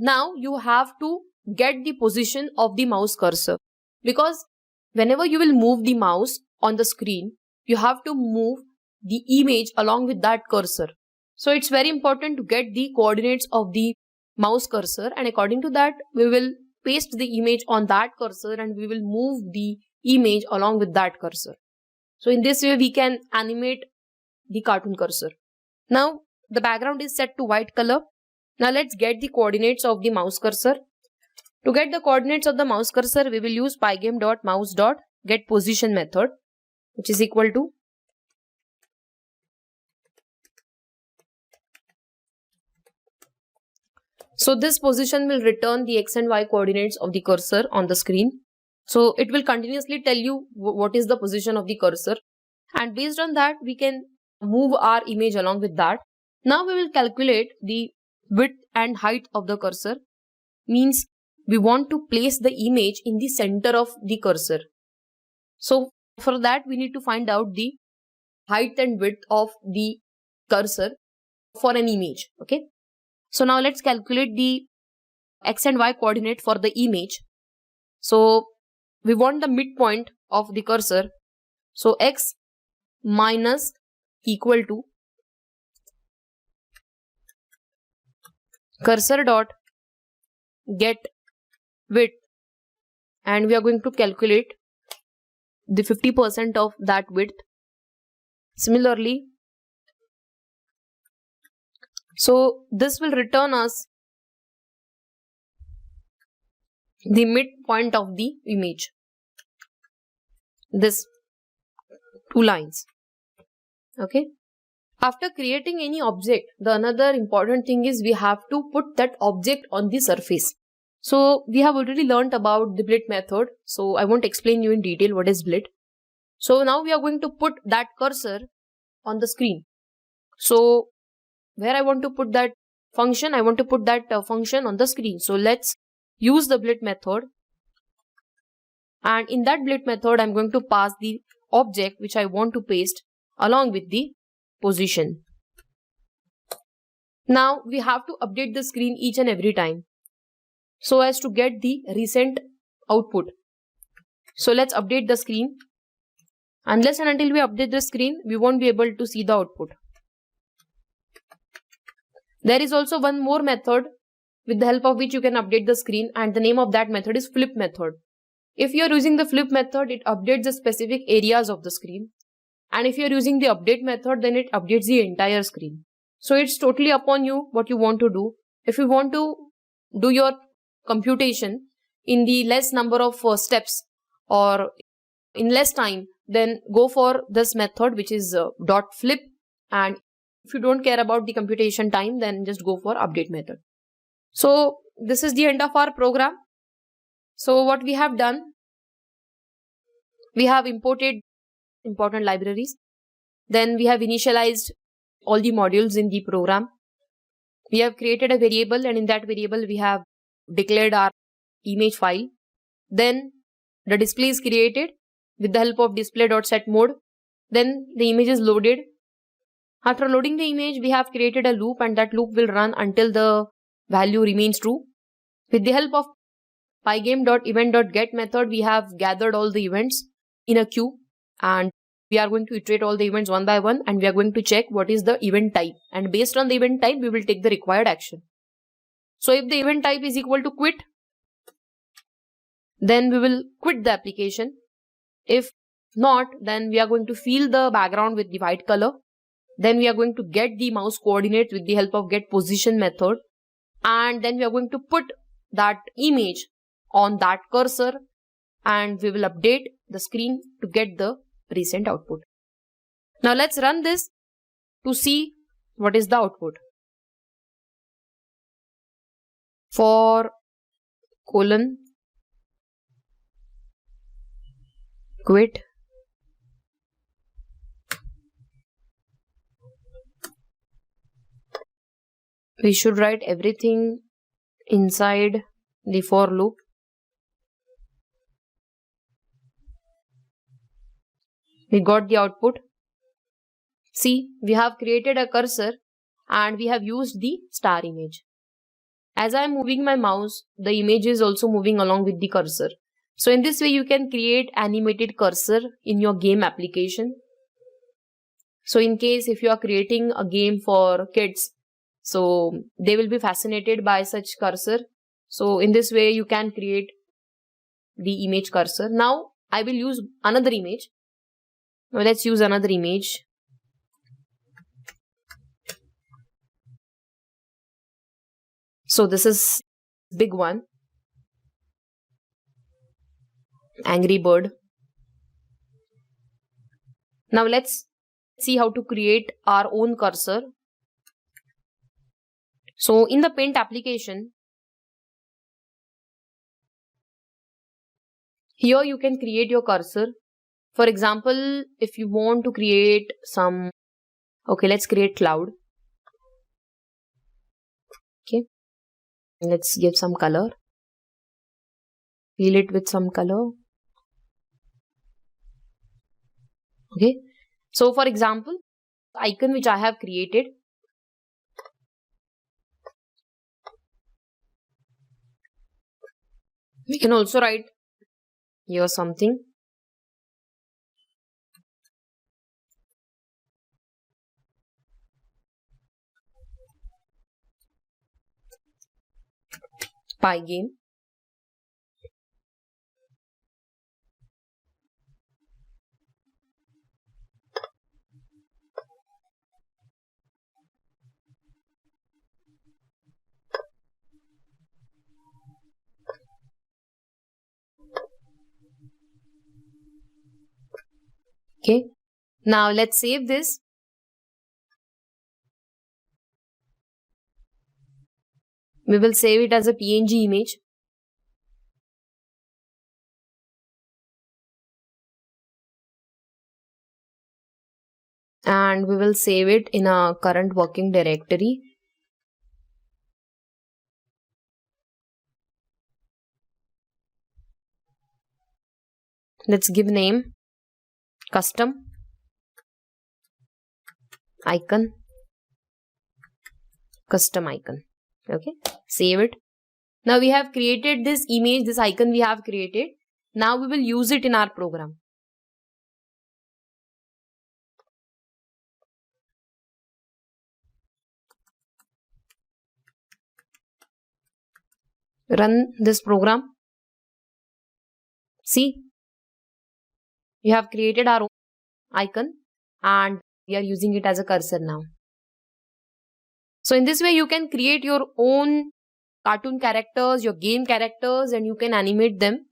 Now you have to get the position of the mouse cursor, because whenever you will move the mouse on the screen, you have to move the image along with that cursor. So it's very important to get the coordinates of the mouse cursor, and according to that we will paste the image on that cursor and we will move the image along with that cursor. So in this way we can animate the cartoon cursor. Now the background is set to white color. Now let's get the coordinates of the mouse cursor. To get the coordinates of the mouse cursor, we will use pygame.mouse.getPosition method, which is equal to so this position will return the x and y coordinates of the cursor on the screen. So it will continuously tell you what is the position of the cursor, and based on that we can move our image along with that. Now we will calculate the width and height of the cursor. Means we want to place the image in the center of the cursor. So for that we need to find out the height and width of the cursor for an image. Okay. So now let's calculate the x and y coordinate for the image. So we want the midpoint of the cursor. So x minus equal to cursor dot get width, and we are going to calculate the 50% of that width. Similarly, so this will return us the midpoint of the image, this two lines. Okay. After creating any object, the another important thing is we have to put that object on the surface. So we have already learnt about the blit method, so I won't explain you in detail what is blit. So now we are going to put that cursor on the screen. So where I want to put that function, I want to put that function on the screen. So let's use the blit method, and in that blit method I'm going to pass the object which I want to paste along with the position. Now we have to update the screen each and every time so as to get the recent output. So let's update the screen. Unless and until we update the screen, we won't be able to see the output. There is also one more method with the help of which you can update the screen, and the name of that method is flip method. If you are using the flip method, it updates the specific areas of the screen, and if you are using the update method, then it updates the entire screen. So it's totally upon you what you want to do. If you want to do your computation in the less number of steps or in less time, then go for this method, which is dot flip. And if you don't care about the computation time, then just go for update method. So this is the end of our program. So what we have done, we have imported important libraries. Then we have initialized all the modules in the program. We have created a variable, and in that variable we have declared our image file. Then the display is created with the help of display.setMode. Then the image is loaded. After loading the image, we have created a loop, and that loop will run until the value remains true. With the help of pygame.event.get method, we have gathered all the events in a queue, and we are going to iterate all the events one by one, and we are going to check what is the event type, and based on the event type we will take the required action. So if the event type is equal to quit, then we will quit the application. If not, then we are going to fill the background with the white color. Then we are going to get the mouse coordinates with the help of getPosition method, and then we are going to put that image on that cursor, and we will update the screen to get the recent output. Now let's run this to see what is the output. For quit we should write everything inside the for loop. We got the output. See, we have created a cursor and we have used the star image. As I am moving my mouse, the image is also moving along with the cursor. So in this way, you can create animated cursor in your game application. So in case if you are creating a game for kids, so they will be fascinated by such cursor. So in this way, you can create the image cursor. Now I will use another image. Now let's use another image. So this is big one. Angry bird. Now let's see how to create our own cursor. So in the Paint application, here you can create your cursor. For example, if you want to create some, okay, let's create cloud. Okay, let's give some color. Fill it with some color. Okay, so for example, the icon which I have created, we can also write here something. Pie game. Okay, now let's save this. We will save it as a PNG image. And we will save it in a current working directory. Let's give name custom icon, custom icon. Okay, save it. Now we have created this image, this icon we have created. Now we will use it in our program. Run this program. See, we have created our own icon and we are using it as a cursor now. So in this way, you can create your own cartoon characters, your game characters, and you can animate them.